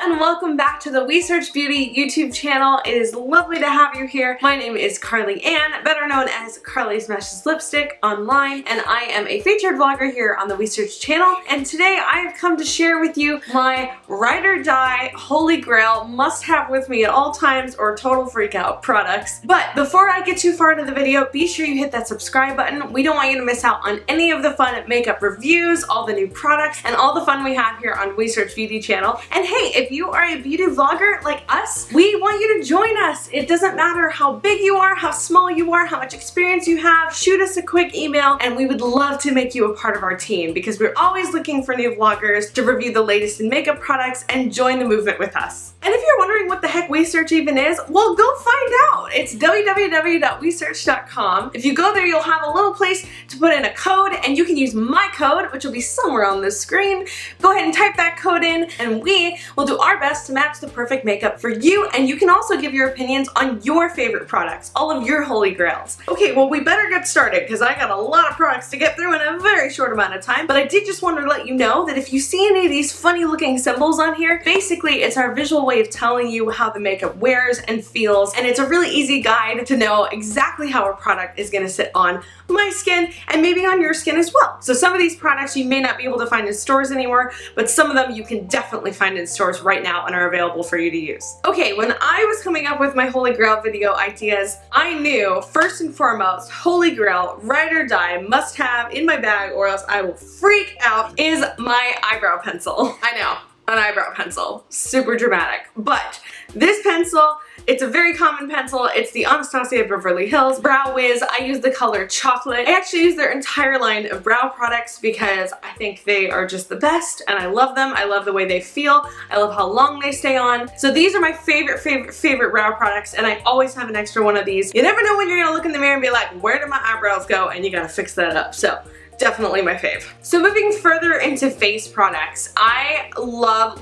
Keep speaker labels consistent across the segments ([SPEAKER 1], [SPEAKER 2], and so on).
[SPEAKER 1] and welcome back to the Wheesearch Beauty YouTube channel. It is lovely to have you here. My name is Carly Ann, better known as Carly Smashes Lipstick online, and I am a featured vlogger here on the Wheesearch channel. And today I have come to share with you my ride or die holy grail must have with me at all times or total freak out products. But before I get too far into the video, be sure you hit that subscribe button. We don't want you to miss out on any of the fun makeup reviews, all the new products, and all the fun we have here on Wheesearch Beauty channel. And hey, if you are a beauty vlogger like us, we want you to join us. It doesn't matter how big you are, how small you are, how much experience you have, shoot us a quick email and we would love to make you a part of our team because we're always looking for new vloggers to review the latest in makeup products and join the movement with us. And if you're wondering what the heck Wheesearch even is, well, go find out. It's www.wheesearch.com. If you go there, you'll have a little place to put in a code and you can use my code, which will be somewhere on the screen. Go ahead and type that code in and we will do our best to match the perfect makeup for you, and you can also give your opinions on your favorite products, all of your holy grails. Okay, well we better get started because I got a lot of products to get through in a very short amount of time, but I did just want to let you know that if you see any of these funny looking symbols on here, basically it's our visual way of telling you how the makeup wears and feels, and it's a really easy guide to know exactly how a product is going to sit on my skin and maybe on your skin as well. So some of these products you may not be able to find in stores anymore, but some of them you can definitely find in stores right now and are available for you to use. Okay, when I was coming up with my Holy Grail video ideas, I knew first and foremost, Holy Grail, ride or die, must have in my bag or else I will freak out, is my eyebrow pencil. I know, an eyebrow pencil. Super dramatic. But this pencil, it's a very common pencil. It's the Anastasia Beverly Hills Brow Wiz. I use the color chocolate. I actually use their entire line of brow products because I think they are just the best and I love them. I love the way they feel. I love how long they stay on. So these are my favorite brow products, and I always have an extra one of these. You never know when you're gonna look in the mirror and be like, where did my eyebrows go? And you gotta fix that up. So definitely my fave. So moving further into face products, I love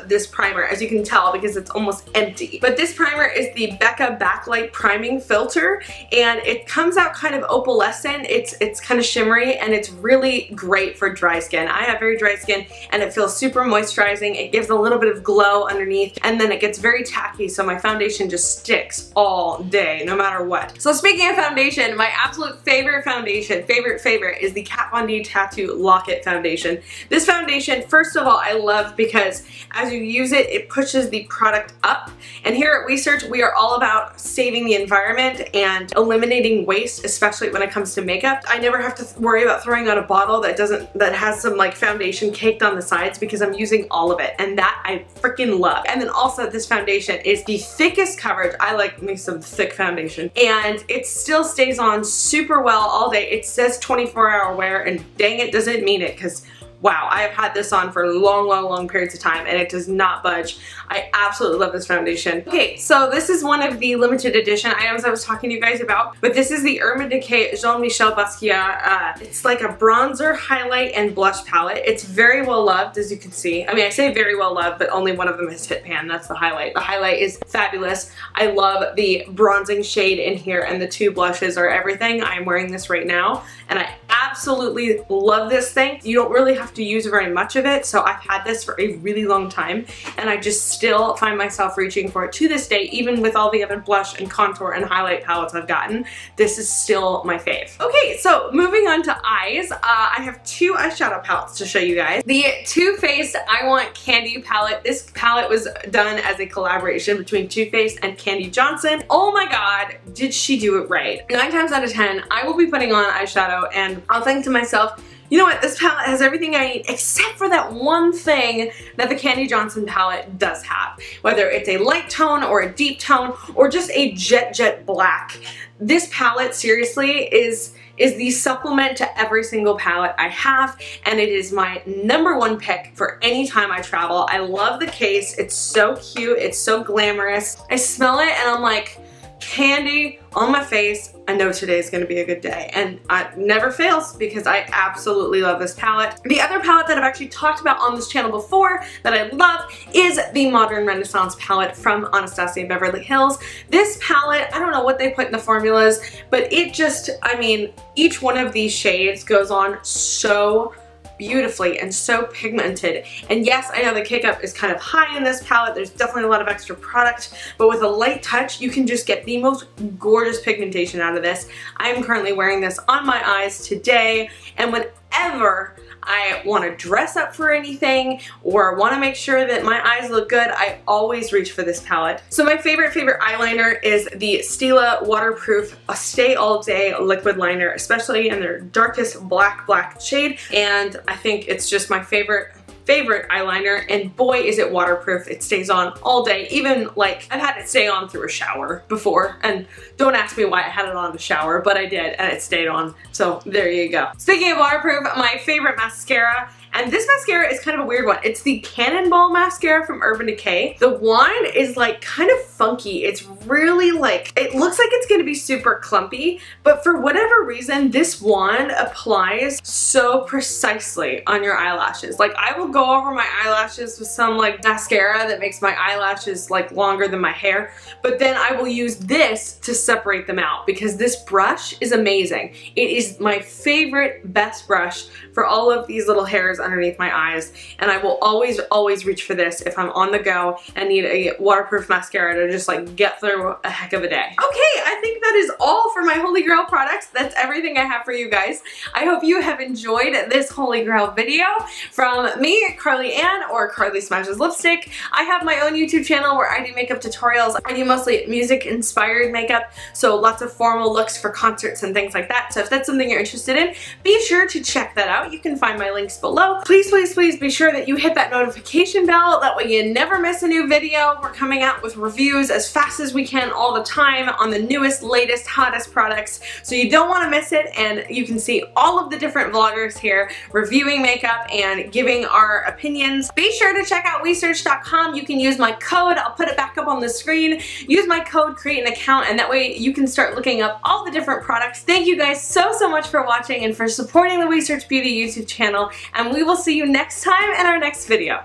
[SPEAKER 1] this primer, as you can tell because it's almost empty. But this primer is the Becca Backlight Priming Filter, and it comes out kind of opalescent. It's kind of shimmery and it's really great for dry skin. I have very dry skin and it feels super moisturizing. It gives a little bit of glow underneath and then it gets very tacky, so my foundation just sticks all day no matter what. So speaking of foundation, my absolute favorite foundation, favorite is the Kat Von D Tattoo Lock-It Foundation. This foundation, first of all, I love because as you use it, it pushes the product up. And here at Wheesearch, we are all about saving the environment and eliminating waste, especially when it comes to makeup. I never have to worry about throwing out a bottle that has some like foundation caked on the sides because I'm using all of it, and that I freaking love. And then also this foundation is the thickest coverage. I like me some thick foundation, and it still stays on super well all day. It says 24-hour wear, and dang it, doesn't mean it, because wow, I have had this on for long periods of time and it does not budge. I absolutely love this foundation. Okay, so this is one of the limited edition items I was talking to you guys about, but this is the Irma Decay Jean-Michel Basquiat. It's like a bronzer, highlight, and blush palette. It's very well loved, as you can see. I mean, I say very well loved, but only one of them has hit pan. That's the highlight. The highlight is fabulous. I love the bronzing shade in here, and the two blushes are everything. I'm wearing this right now, and I absolutely love this thing. You don't really have to use very much of it, so I've had this for a really long time and I just still find myself reaching for it to this day, even with all the other blush and contour and highlight palettes I've gotten. This is still my fave. Okay, so moving on to eyes, I have two eyeshadow palettes to show you guys. The Too Faced I Want Candy palette. This palette was done as a collaboration between Too Faced and Candy Johnson. Oh my god, did she do it right. 9 times out of 10, I will be putting on eyeshadow and I'll think to myself, you know what, this palette has everything I need except for that one thing that the Candy Johnson palette does have. Whether it's a light tone or a deep tone or just a jet black. This palette seriously is the supplement to every single palette I have, and it is my #1 pick for any time I travel. I love the case. It's so cute. It's so glamorous. I smell it and I'm like, candy on my face, I know today's gonna be a good day, and it never fails because I absolutely love this palette. The other palette that I've actually talked about on this channel before that I love is the Modern Renaissance palette from Anastasia Beverly Hills. This palette, I don't know what they put in the formulas, but it just, I mean, each one of these shades goes on so beautifully and so pigmented. And yes, I know the kick-up is kind of high in this palette. There's definitely a lot of extra product, but with a light touch, you can just get the most gorgeous pigmentation out of this. I am currently wearing this on my eyes today, and whenever I want to dress up for anything or want to make sure that my eyes look good, I always reach for this palette. So my favorite eyeliner is the Stila Waterproof Stay All Day Liquid Liner, especially in their darkest black shade, and I think it's just my favorite eyeliner, and boy is it waterproof. It stays on all day, even like I've had it stay on through a shower before, and don't ask me why I had it on the shower, but I did, and it stayed on, so there you go. Speaking of waterproof, my favorite mascara, and this mascara is kind of a weird one. It's the Cannonball mascara from Urban Decay. The wand is like kind of funky. It's really like, it looks like it's gonna be super clumpy, but for whatever reason, this wand applies so precisely on your eyelashes. Like, I will go over my eyelashes with some like mascara that makes my eyelashes like longer than my hair, but then I will use this to separate them out because this brush is amazing. It is my favorite, best brush for all of these little hairs underneath my eyes, and I will always reach for this if I'm on the go and need a waterproof mascara to just like get through a heck of a day. Okay, I think that is all for my Holy Grail products. That's everything I have for you guys. I hope you have enjoyed this Holy Grail video from me, Carly Ann, or Carly Smashes Lipstick. I have my own YouTube channel where I do makeup tutorials. I do mostly music inspired makeup, so lots of formal looks for concerts and things like that. So if that's something you're interested in, be sure to check that out. You can find my links below. Please be sure that you hit that notification bell. That way you never miss a new video. We're coming out with reviews as fast as we can all the time on the newest, latest, hottest products. So you don't want to miss it, and you can see all of the different vloggers here reviewing makeup and giving our opinions. Be sure to check out Wheesearch.com. You can use my code. I'll put it back up on the screen. Use my code, create an account, and that way you can start looking up all the different products. Thank you guys so much for watching and for supporting the Wheesearch Beauty YouTube channel, and we will see you next time in our next video.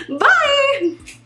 [SPEAKER 1] Bye!